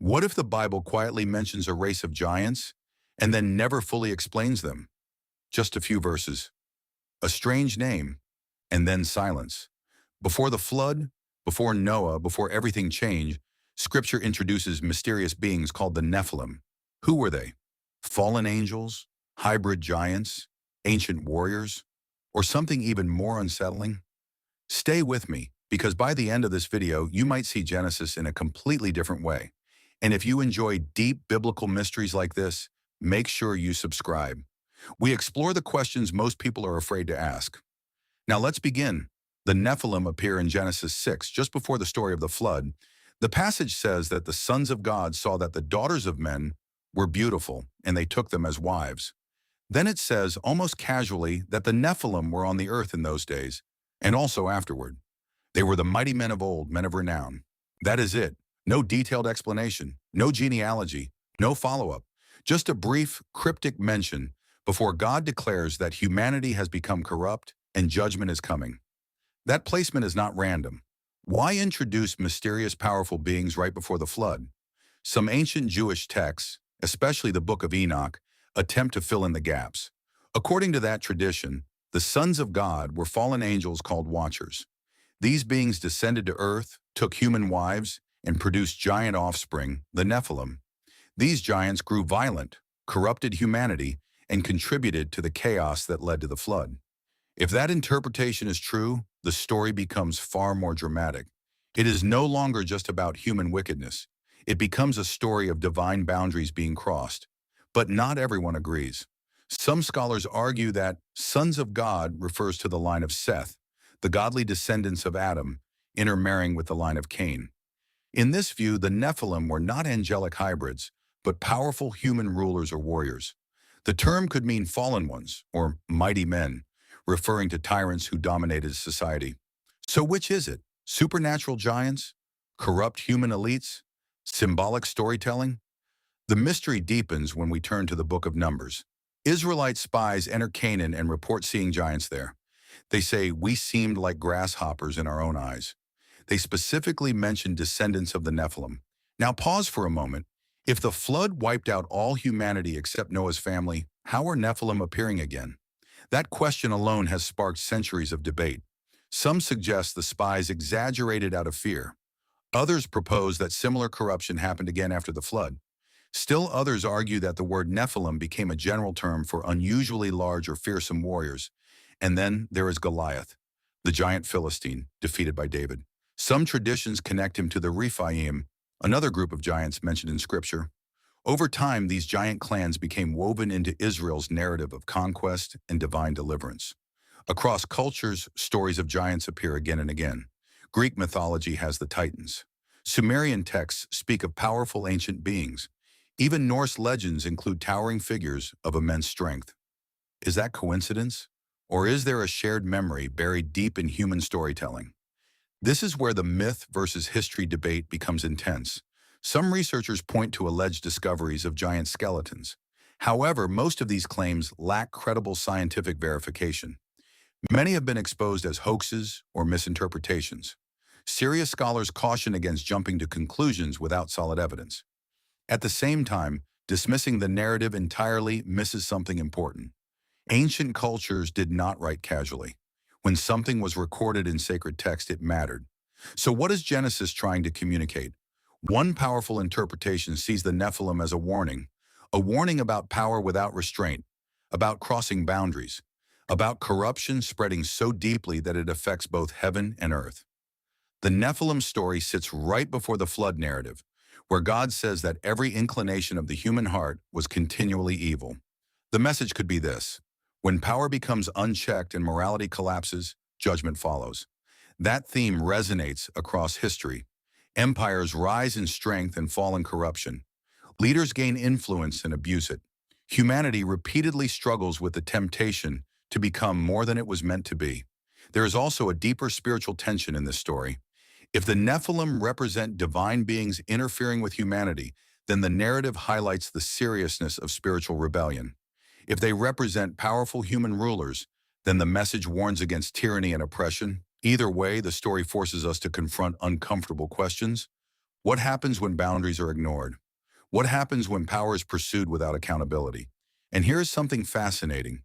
What if the Bible quietly mentions a race of giants and then never fully explains them? Just a few verses. A strange name, and then silence. Before the flood, before Noah, before everything changed, Scripture introduces mysterious beings called the Nephilim. Who were they? Fallen angels? Hybrid giants? Ancient warriors? Or something even more unsettling? Stay with me, because by the end of this video, you might see Genesis in a completely different way. And if you enjoy deep biblical mysteries like this, make sure you subscribe. We explore the questions most people are afraid to ask. Now let's begin. The Nephilim appear in Genesis 6, just before the story of the flood. The passage says that the sons of God saw that the daughters of men were beautiful, and they took them as wives. Then it says, almost casually, that the Nephilim were on the earth in those days, and also afterward. They were the mighty men of old, men of renown. That is it. No detailed explanation, no genealogy, no follow-up. Just a brief, cryptic mention before God declares that humanity has become corrupt and judgment is coming. That placement is not random. Why introduce mysterious, powerful beings right before the flood? Some ancient Jewish texts, especially the Book of Enoch, attempt to fill in the gaps. According to that tradition, the sons of God were fallen angels called watchers. These beings descended to earth, took human wives, and produced giant offspring, the Nephilim. These giants grew violent, corrupted humanity, and contributed to the chaos that led to the flood. If that interpretation is true, the story becomes far more dramatic. It is no longer just about human wickedness. It becomes a story of divine boundaries being crossed. But not everyone agrees. Some scholars argue that sons of God refers to the line of Seth, the godly descendants of Adam, intermarrying with the line of Cain. In this view, the Nephilim were not angelic hybrids, but powerful human rulers or warriors. The term could mean fallen ones, or mighty men, referring to tyrants who dominated society. So which is it? Supernatural giants? Corrupt human elites? Symbolic storytelling? The mystery deepens when we turn to the book of Numbers. Israelite spies enter Canaan and report seeing giants there. They say, "We seemed like grasshoppers in our own eyes." They specifically mention descendants of the Nephilim. Now pause for a moment. If the flood wiped out all humanity except Noah's family, how are Nephilim appearing again? That question alone has sparked centuries of debate. Some suggest the spies exaggerated out of fear. Others propose that similar corruption happened again after the flood. Still others argue that the word Nephilim became a general term for unusually large or fearsome warriors. And then there is Goliath, the giant Philistine, defeated by David. Some traditions connect him to the Rephaim, another group of giants mentioned in Scripture. Over time, these giant clans became woven into Israel's narrative of conquest and divine deliverance. Across cultures, stories of giants appear again and again. Greek mythology has the Titans. Sumerian texts speak of powerful ancient beings. Even Norse legends include towering figures of immense strength. Is that coincidence? Or is there a shared memory buried deep in human storytelling? This is where the myth versus history debate becomes intense. Some researchers point to alleged discoveries of giant skeletons. However, most of these claims lack credible scientific verification. Many have been exposed as hoaxes or misinterpretations. Serious scholars caution against jumping to conclusions without solid evidence. At the same time, dismissing the narrative entirely misses something important. Ancient cultures did not write casually. When something was recorded in sacred text, it mattered. So what is Genesis trying to communicate? One powerful interpretation sees the Nephilim as a warning about power without restraint, about crossing boundaries, about corruption spreading so deeply that it affects both heaven and earth. The Nephilim story sits right before the flood narrative, where God says that every inclination of the human heart was continually evil. The message could be this: when power becomes unchecked and morality collapses, judgment follows. That theme resonates across history. Empires rise in strength and fall in corruption. Leaders gain influence and abuse it. Humanity repeatedly struggles with the temptation to become more than it was meant to be. There is also a deeper spiritual tension in this story. If the Nephilim represent divine beings interfering with humanity, then the narrative highlights the seriousness of spiritual rebellion. If they represent powerful human rulers, then the message warns against tyranny and oppression. Either way, the story forces us to confront uncomfortable questions. What happens when boundaries are ignored? What happens when power is pursued without accountability? And here's something fascinating.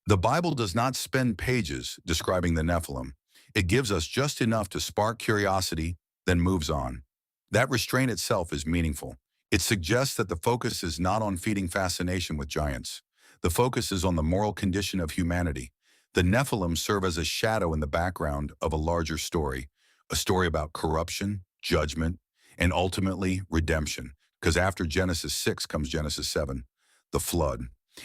The Bible does not spend pages describing the Nephilim. It gives us just enough to spark curiosity, then moves on. That restraint itself is meaningful. It suggests that the focus is not on feeding fascination with giants. The focus is on the moral condition of humanity. The Nephilim serve as a shadow in the background of a larger story, a story about corruption, judgment, and ultimately redemption. Because after Genesis 6 comes Genesis 7, the flood.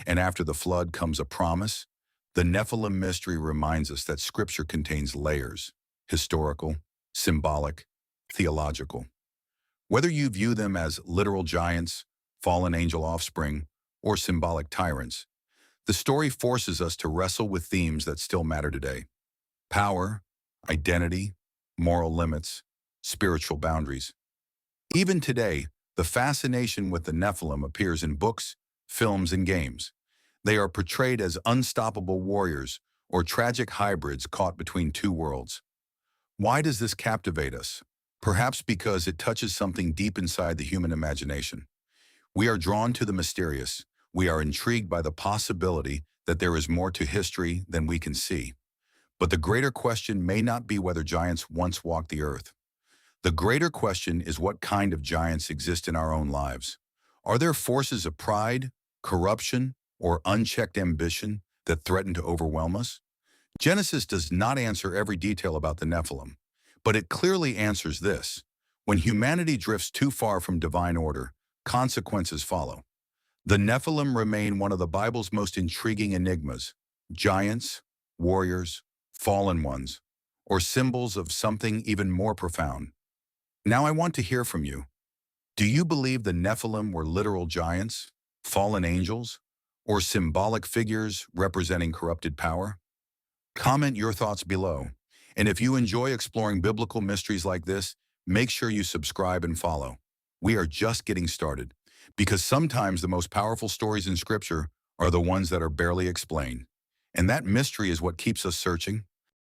And after the flood comes a promise. The Nephilim mystery reminds us that Scripture contains layers, historical, symbolic, theological. Whether you view them as literal giants, fallen angel offspring, or symbolic tyrants, the story forces us to wrestle with themes that still matter today. Power, identity, moral limits, spiritual boundaries. Even today, the fascination with the Nephilim appears in books, films, and games. They are portrayed as unstoppable warriors or tragic hybrids caught between two worlds. Why does this captivate us? Perhaps because it touches something deep inside the human imagination. We are drawn to the mysterious. We are intrigued by the possibility that there is more to history than we can see. But the greater question may not be whether giants once walked the earth. The greater question is what kind of giants exist in our own lives. Are there forces of pride, corruption, or unchecked ambition that threaten to overwhelm us? Genesis does not answer every detail about the Nephilim, but it clearly answers this. When humanity drifts too far from divine order, consequences follow. The Nephilim remain one of the Bible's most intriguing enigmas. Giants, warriors, fallen ones, or symbols of something even more profound. Now I want to hear from you. Do you believe the Nephilim were literal giants, fallen angels, or symbolic figures representing corrupted power? Comment your thoughts below. And if you enjoy exploring biblical mysteries like this, make sure you subscribe and follow. We are just getting started, because sometimes the most powerful stories in Scripture are the ones that are barely explained. And that mystery is what keeps us searching.